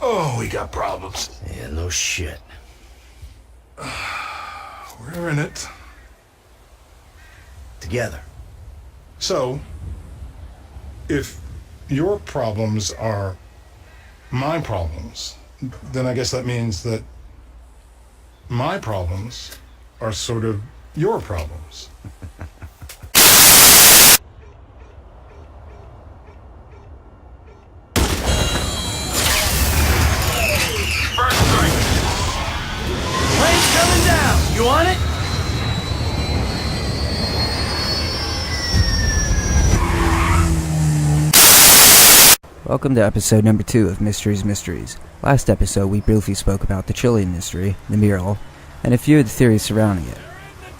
Oh, we got problems. Yeah, no shit. We're in it. Together. So, if your problems are my problems, then I guess that means that my problems are sort of your problems. First strike. Plane's coming down. You on it? Welcome to episode number 2 of Mysteries. Last episode we briefly spoke about the Chiliad mystery, the mural, and a few of the theories surrounding it.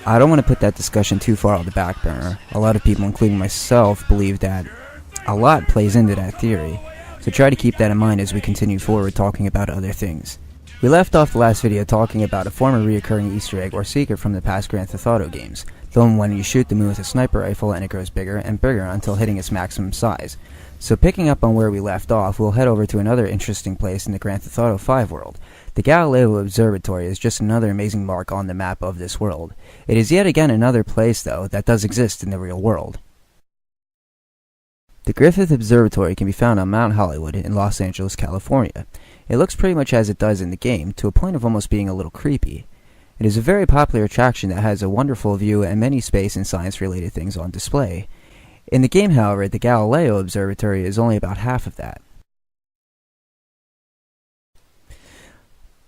I don't want to put that discussion too far on the back burner. A lot of people, including myself, believe that a lot plays into that theory, so try to keep that in mind as we continue forward talking about other things. We left off the last video talking about a former reoccurring Easter egg or secret from the past Grand Theft Auto games, the one when you shoot the moon with a sniper rifle and it grows bigger and bigger until hitting its maximum size. So picking up on where we left off, we'll head over to another interesting place in the Grand Theft Auto 5 world. The Galileo Observatory is just another amazing mark on the map of this world. It is yet again another place, though, that does exist in the real world. The Griffith Observatory can be found on Mount Hollywood in Los Angeles, California. It looks pretty much as it does in the game, to a point of almost being a little creepy. It is a very popular attraction that has a wonderful view and many space and science-related things on display. In the game, however, the Galileo Observatory is only about half of that.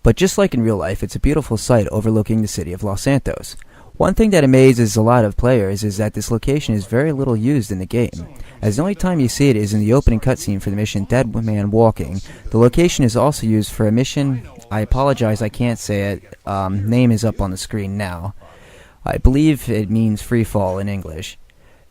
But just like in real life, it's a beautiful sight overlooking the city of Los Santos. One thing that amazes a lot of players is that this location is very little used in the game, as the only time you see it is in the opening cutscene for the mission Dead Man Walking. The location is also used for a mission, I apologize I can't say it, name is up on the screen now. I believe it means free fall in English.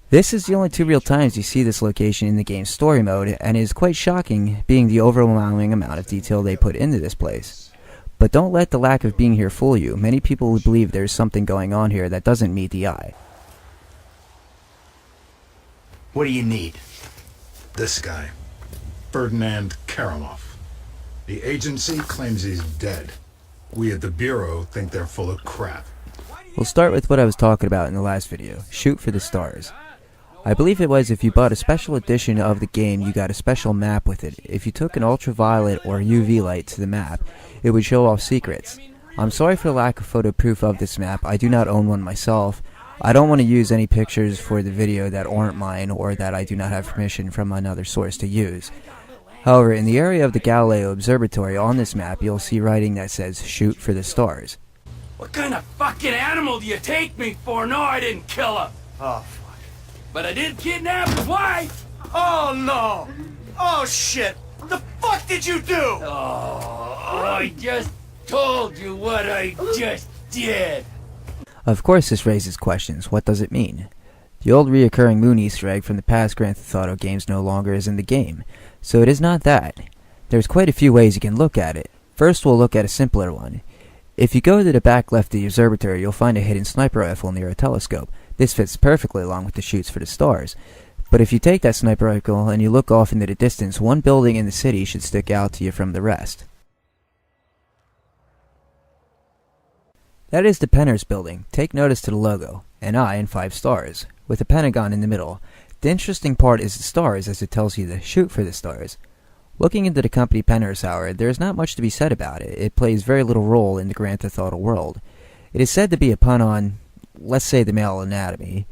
This is the only 2 real times you see this location in the game's story mode, and is quite shocking being the overwhelming amount of detail they put into this place. But don't let the lack of being here fool you. Many people would believe there's something going on here that doesn't meet the eye. What do you need? This guy, Ferdinand Karamoff. The agency claims he's dead. We at the Bureau think they're full of crap. We'll start with what I was talking about in the last video, shoot for the stars. I believe it was if you bought a special edition of the game, you got a special map with it. If you took an ultraviolet or UV light to the map, it would show off secrets. I'm sorry for the lack of photo proof of this map. I do not own one myself. I don't want to use any pictures for the video that aren't mine or that I do not have permission from another source to use. However, in the area of the Galileo Observatory on this map, you'll see writing that says, shoot for the stars. What kind of fucking animal do you take me for? No, I didn't kill him. Oh, fuck. But I did kidnap his wife. Oh, no. Oh, shit. What the fuck did you do? Oh, I just told you what I just did. Of course this raises questions. What does it mean? The old reoccurring moon Easter egg from the past Grand Theft Auto games no longer is in the game, so it is not that. There's quite a few ways you can look at it. First we'll look at a simpler one. If you go to the back left of the observatory, you'll find a hidden sniper rifle near a telescope. This fits perfectly along with the shoots for the stars. But if you take that sniper rifle and you look off into the distance, one building in the city should stick out to you from the rest. That is the Penners building. Take notice to the logo, an eye and 5 stars, with a pentagon in the middle. The interesting part is the stars, as it tells you to shoot for the stars. Looking into the company Penners, however, there is not much to be said about it. It plays very little role in the Grand Theft Auto world. It is said to be a pun on, let's say, the male anatomy.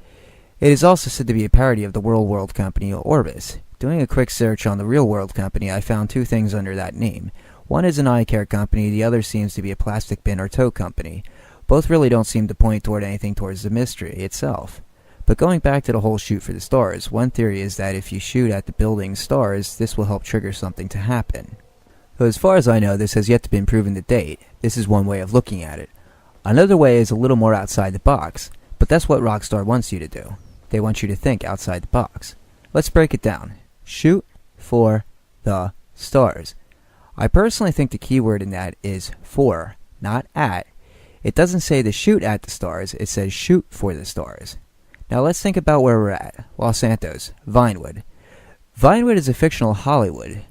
It is also said to be a parody of the world company Orbis. Doing a quick search on the real world company, I found 2 things under that name. One is an eye care company, the other seems to be a plastic bin or tow company. Both really don't seem to point toward anything towards the mystery itself. But going back to the whole shoot for the stars, one theory is that if you shoot at the building's stars, this will help trigger something to happen. Though as far as I know, this has yet to be proven to date. This is one way of looking at it. Another way is a little more outside the box, but that's what Rockstar wants you to do. They want you to think outside the box. Let's break it down. Shoot for the stars. I personally think the keyword in that is for, not at. It doesn't say to shoot at the stars, it says shoot for the stars. Now let's think about where we're at. Los Santos, Vinewood. Vinewood is a fictional Hollywood.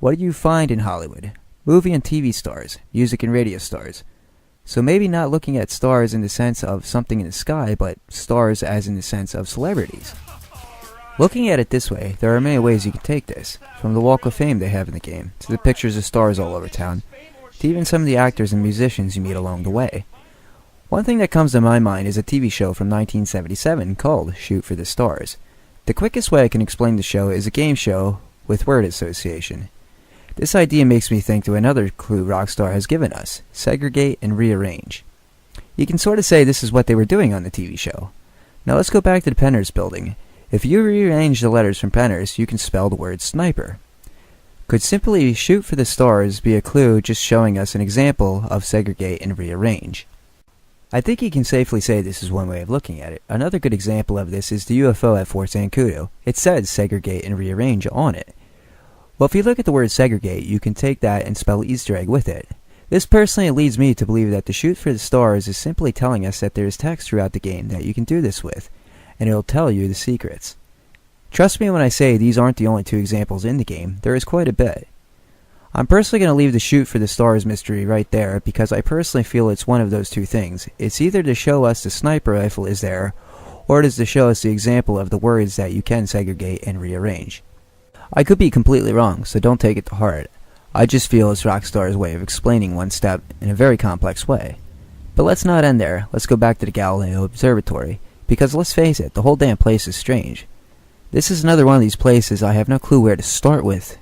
What do you find in Hollywood? Movie and TV stars, music and radio stars. So maybe not looking at stars in the sense of something in the sky, but stars as in the sense of celebrities. Looking at it this way, there are many ways you can take this, from the Walk of Fame they have in the game, to the pictures of stars all over town, to even some of the actors and musicians you meet along the way. One thing that comes to my mind is a TV show from 1977 called Shoot for the Stars. The quickest way I can explain the show is a game show with word association. This idea makes me think to another clue Rockstar has given us: segregate and rearrange. You can sort of say this is what they were doing on the TV show. Now let's go back to the Penners building. If you rearrange the letters from Penners, you can spell the word sniper. Could simply Shoot for the Stars be a clue just showing us an example of segregate and rearrange? I think you can safely say this is one way of looking at it. Another good example of this is the UFO at Fort Zancudo. It says segregate and rearrange on it. Well, if you look at the word segregate, you can take that and spell Easter egg with it. This personally leads me to believe that the Shoot for the Stars is simply telling us that there is text throughout the game that you can do this with, and it'll tell you the secrets. Trust me when I say these aren't the only two examples in the game, there is quite a bit. I'm personally going to leave the Shoot for the Stars mystery right there because I personally feel it's one of those two things. It's either to show us the sniper rifle is there, or it is to show us the example of the words that you can segregate and rearrange. I could be completely wrong, so don't take it to heart. I just feel it's Rockstar's way of explaining one step in a very complex way. But let's not end there. Let's go back to the Galileo Observatory, because let's face it, the whole damn place is strange. This is another one of these places I have no clue where to start with.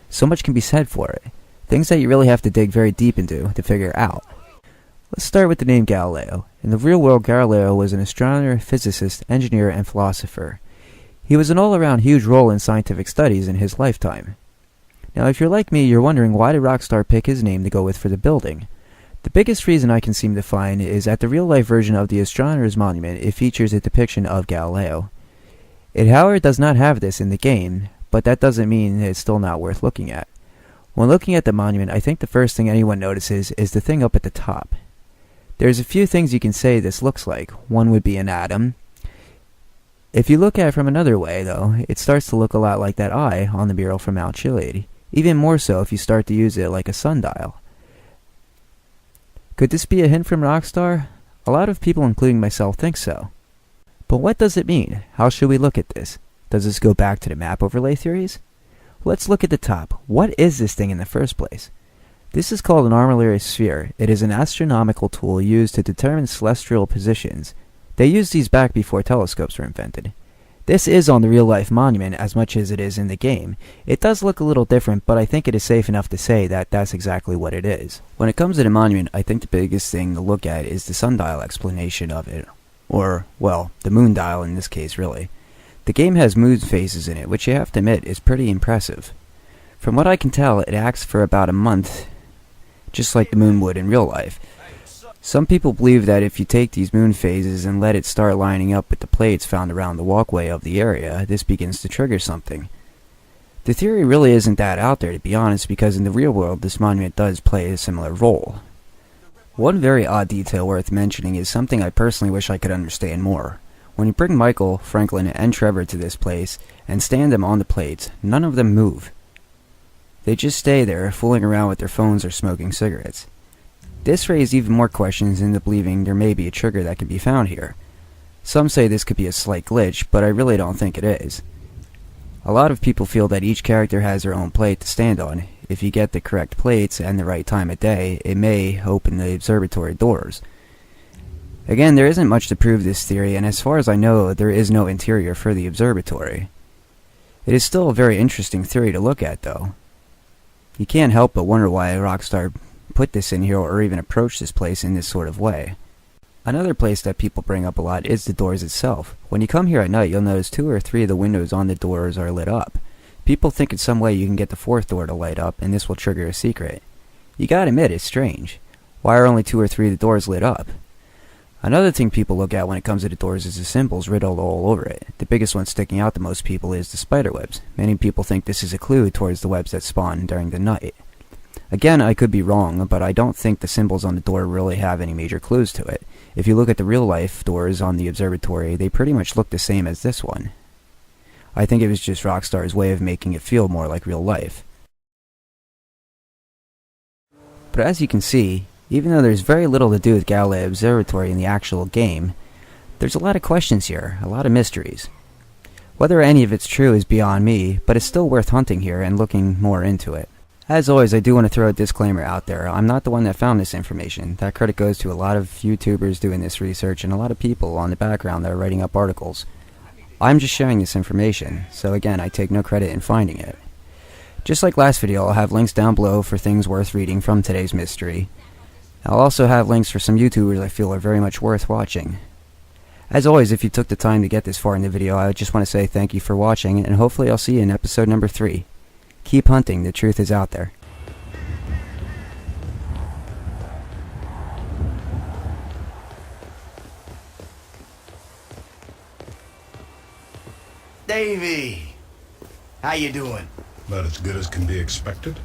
So much can be said for it. Things that you really have to dig very deep into to figure out. Let's start with the name Galileo. In the real world, Galileo was an astronomer, physicist, engineer, and philosopher. He was an all-around huge role in scientific studies in his lifetime. Now, if you're like me, you're wondering why did Rockstar pick his name to go with for the building? The biggest reason I can seem to find is that the real-life version of the Astronomer's Monument, it features a depiction of Galileo. It, however, does not have this in the game, but that doesn't mean it's still not worth looking at. When looking at the monument, I think the first thing anyone notices is the thing up at the top. There's a few things you can say this looks like. One would be an atom. If you look at it from another way, though, it starts to look a lot like that eye on the mural from Mount Chiliad. Even more so if you start to use it like a sundial. Could this be a hint from Rockstar? A lot of people, including myself, think so. But what does it mean? How should we look at this? Does this go back to the map overlay theories? Let's look at the top. What is this thing in the first place? This is called an armillary sphere. It is an astronomical tool used to determine celestial positions. They used these back before telescopes were invented. This is on the real-life monument as much as it is in the game. It does look a little different, but I think it is safe enough to say that that's exactly what it is. When it comes to the monument, I think the biggest thing to look at is the sundial explanation of it. Or, well, the moon dial in this case, really. The game has moon phases in it, which you have to admit is pretty impressive. From what I can tell, it acts for about a month, just like the moon would in real life. Some people believe that if you take these moon phases and let it start lining up with the plates found around the walkway of the area, this begins to trigger something. The theory really isn't that out there, to be honest, because in the real world this monument does play a similar role. One very odd detail worth mentioning is something I personally wish I could understand more. When you bring Michael, Franklin, and Trevor to this place and stand them on the plates, none of them move. They just stay there, fooling around with their phones or smoking cigarettes. This raised even more questions into believing there may be a trigger that can be found here. Some say this could be a slight glitch, but I really don't think it is. A lot of people feel that each character has their own plate to stand on. If you get the correct plates and the right time of day, it may open the observatory doors. Again, there isn't much to prove this theory, and as far as I know, there is no interior for the observatory. It is still a very interesting theory to look at, though. You can't help but wonder why Rockstar put this in here or even approach this place in this sort of way. Another place that people bring up a lot is the doors itself. When you come here at night, you'll notice 2 or 3 of the windows on the doors are lit up. People think in some way you can get the 4th door to light up, and this will trigger a secret. You gotta admit, it's strange. Why are only 2 or 3 of the doors lit up? Another thing people look at when it comes to the doors is the symbols riddled all over it. The biggest one sticking out to most people is the spider webs. Many people think this is a clue towards the webs that spawn during the night. Again, I could be wrong, but I don't think the symbols on the door really have any major clues to it. If you look at the real-life doors on the observatory, they pretty much look the same as this one. I think it was just Rockstar's way of making it feel more like real life. But as you can see, even though there's very little to do with Galileo Observatory in the actual game, there's a lot of questions here, a lot of mysteries. Whether any of it's true is beyond me, but it's still worth hunting here and looking more into it. As always, I do want to throw a disclaimer out there. I'm not the one that found this information. That credit goes to a lot of YouTubers doing this research and a lot of people on the background that are writing up articles. I'm just sharing this information, so again, I take no credit in finding it. Just like last video, I'll have links down below for things worth reading from today's mystery. I'll also have links for some YouTubers I feel are very much worth watching. As always, if you took the time to get this far in the video, I just want to say thank you for watching, and hopefully I'll see you in episode number 3. Keep hunting, the truth is out there. Davey, how you doing? About as good as can be expected.